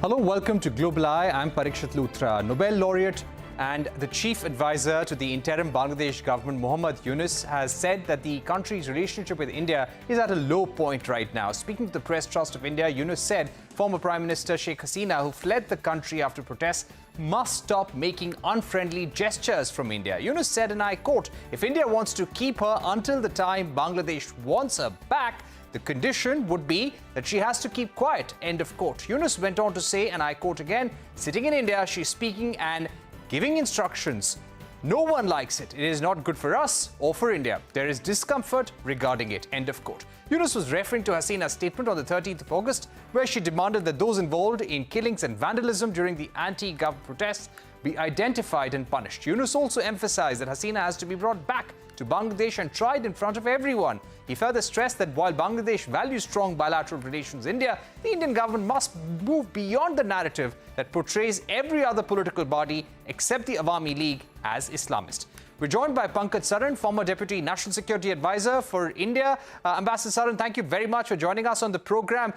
Hello, welcome to Global Eye. I'm Parikshit Luthra. Nobel laureate and the chief advisor to the interim Bangladesh government, Muhammad Yunus, has said that the country's relationship with India is at a low point right now. Speaking to the Press Trust of India, Yunus said former Prime Minister Sheikh Hasina, who fled the country after protests, must stop making unfriendly gestures from India. Yunus said, and I quote, "If India wants to keep her until the time Bangladesh wants her back, the condition would be that she has to keep quiet," end of quote. Yunus went on to say, and I quote again, "Sitting in India, she's speaking and giving instructions. No one likes it. It is not good for us or for India. There is discomfort regarding it," end of quote. Yunus was referring to Hasina's statement on the 13th of August, where she demanded that those involved in killings and vandalism during the anti-govt protests be identified and punished. Yunus also emphasized that Hasina has to be brought back to Bangladesh and tried in front of everyone. He further stressed that while Bangladesh values strong bilateral relations with India, the Indian government must move beyond the narrative that portrays every other political body except the Awami League as Islamist. We're joined by Pankaj Saran, former Deputy National Security Advisor for India. Ambassador Saran, thank you very much for joining us on the program.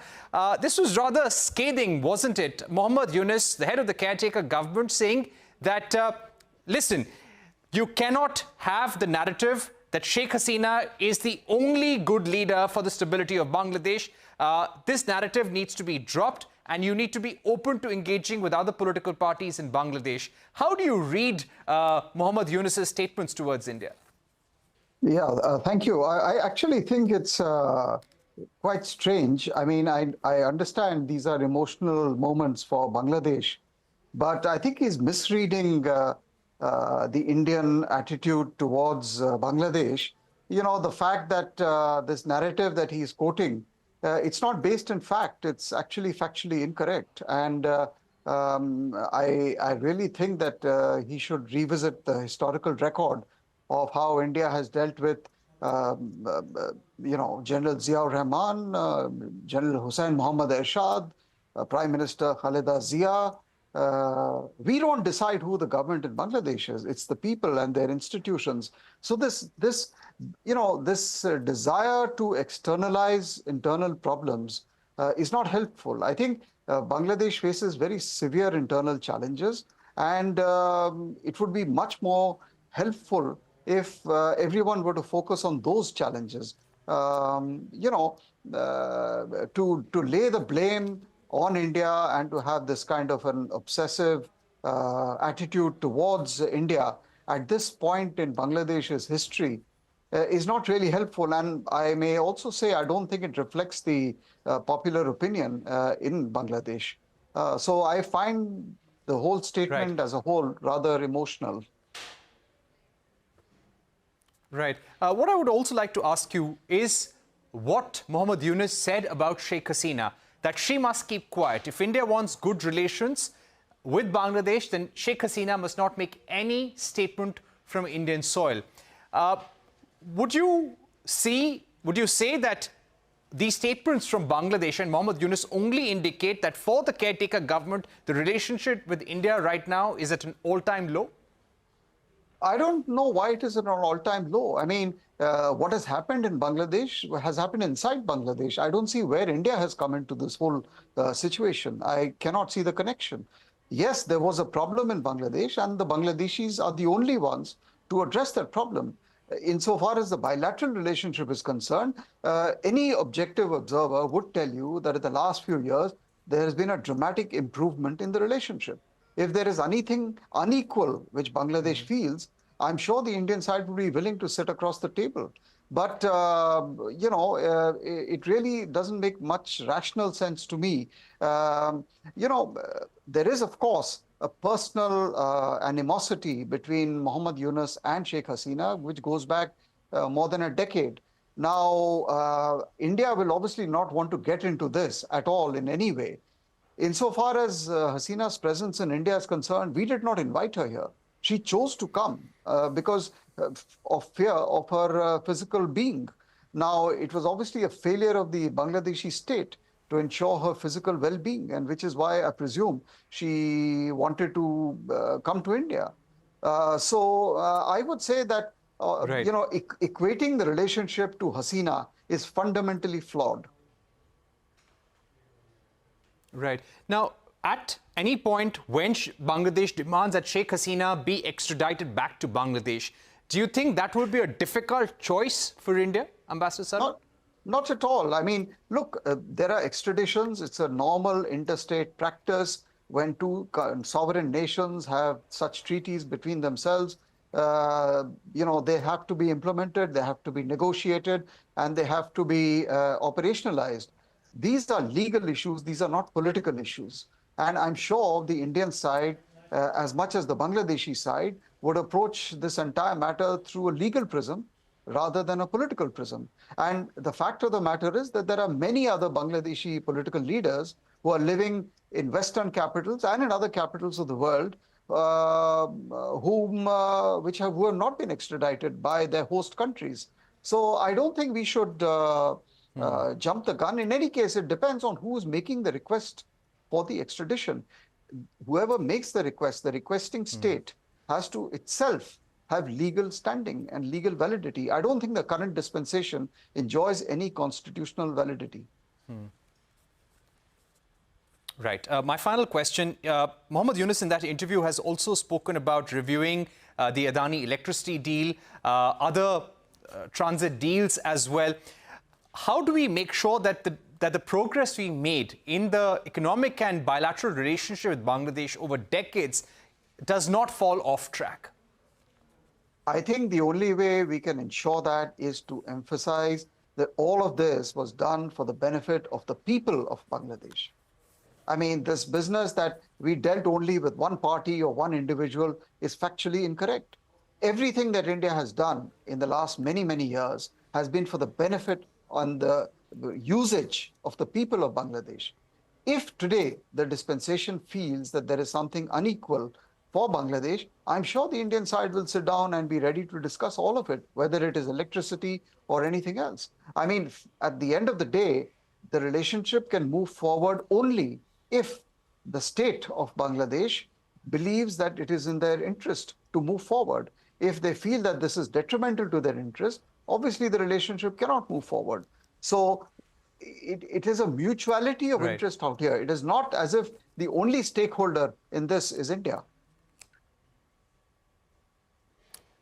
This was rather scathing, wasn't it? Muhammad Yunus, the head of the caretaker government, saying that, listen, you cannot have the narrative that Sheikh Hasina is the only good leader for the stability of Bangladesh. This narrative needs to be dropped, and you need to be open to engaging with other political parties in Bangladesh. How do you read Muhammad Yunus's statements towards India? Yeah, thank you. I actually think it's quite strange. I mean, I understand these are emotional moments for Bangladesh, but I think he's misreading the Indian attitude towards Bangladesh. You know, the fact that this narrative that he's quoting, it's not based in fact, it's actually factually incorrect. And I really think that he should revisit the historical record of how India has dealt with, General Ziaur Rahman, General Hussain Muhammad Ershad, Prime Minister Khaleda Zia. We don't decide who the government in Bangladesh is. It's the people and their institutions. So this desire to externalize internal problems is not helpful. I think Bangladesh faces very severe internal challenges, and it would be much more helpful if everyone were to focus on those challenges. To lay the blame on India and to have this kind of an obsessive attitude towards India at this point in Bangladesh's history is not really helpful. And I may also say I don't think it reflects the popular opinion in Bangladesh. So I find the whole statement as a whole rather emotional. Right. What I would also like to ask you is what Muhammad Yunus said about Sheikh Hasina, that she must keep quiet. If India wants good relations with Bangladesh, then Sheikh Hasina must not make any statement from Indian soil. Would you say that these statements from Bangladesh and Muhammad Yunus only indicate that for the caretaker government, the relationship with India right now is at an all-time low? I don't know why it is at an all-time low. I mean, what has happened in Bangladesh has happened inside Bangladesh. I don't see where India has come into this whole situation. I cannot see the connection. Yes, there was a problem in Bangladesh, and the Bangladeshis are the only ones to address that problem. Insofar as the bilateral relationship is concerned, any objective observer would tell you that in the last few years, there has been a dramatic improvement in the relationship. If there is anything unequal which Bangladesh feels, I'm sure the Indian side would be willing to sit across the table. But, it really doesn't make much rational sense to me. There is, of course, a personal animosity between Muhammad Yunus and Sheikh Hasina, which goes back more than a decade. Now, India will obviously not want to get into this at all in any way. Insofar as Hasina's presence in India is concerned, we did not invite her here. She chose to come because of fear of her physical being. Now, it was obviously a failure of the Bangladeshi state to ensure her physical well-being, and which is why I presume she wanted to come to India. So I would say that, equating the relationship to Hasina is fundamentally flawed. Right. Now, at any point when Bangladesh demands that Sheikh Hasina be extradited back to Bangladesh, do you think that would be a difficult choice for India, Ambassador Saran? Not at all. I mean, look, there are extraditions. It's a normal interstate practice when two sovereign nations have such treaties between themselves. They have to be implemented, they have to be negotiated, and they have to be operationalized. These are legal issues. These are not political issues. And I'm sure the Indian side, as much as the Bangladeshi side, would approach this entire matter through a legal prism rather than a political prism. And the fact of the matter is that there are many other Bangladeshi political leaders who are living in Western capitals and in other capitals of the world who have not been extradited by their host countries. So I don't think we should jump the gun. In any case, it depends on who is making the request for the extradition. Whoever makes the request, the requesting state, has to itself have legal standing and legal validity. I don't think the current dispensation enjoys any constitutional validity. Right. My final question, Muhammad Yunus in that interview has also spoken about reviewing the Adani electricity deal, other transit deals as well. How do we make sure that the progress we made in the economic and bilateral relationship with Bangladesh over decades does not fall off track? I think the only way we can ensure that is to emphasize that all of this was done for the benefit of the people of Bangladesh. I mean, this business that we dealt only with one party or one individual is factually incorrect. Everything that India has done in the last many, many years has been for the benefit and the usage of the people of Bangladesh. If today the dispensation feels that there is something unequal for Bangladesh, I'm sure the Indian side will sit down and be ready to discuss all of it, whether it is electricity or anything else. I mean, at the end of the day, the relationship can move forward only if the state of Bangladesh believes that it is in their interest to move forward. If they feel that this is detrimental to their interest, obviously the relationship cannot move forward. So it is a mutuality of interest out here. It is not as if the only stakeholder in this is India.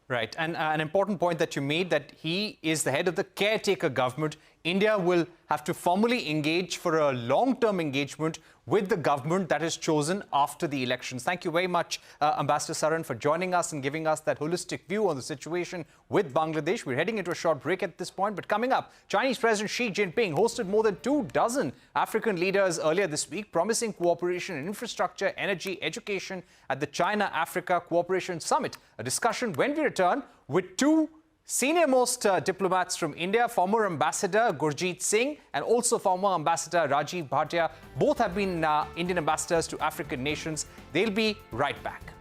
Right. And an important point that you made, that he is the head of the caretaker government. India will have to formally engage for a long-term engagement with the government that is chosen after the elections. Thank you very much, Ambassador Saran, for joining us and giving us that holistic view on the situation with Bangladesh. We're heading into a short break at this point, but coming up, Chinese President Xi Jinping hosted more than 24 African leaders earlier this week, promising cooperation in infrastructure, energy, education at the China-Africa Cooperation Summit. A discussion when we return with two senior-most diplomats from India, former Ambassador Gurjeet Singh and also former Ambassador Rajiv Bhatia. Both have been Indian ambassadors to African nations. They'll be right back.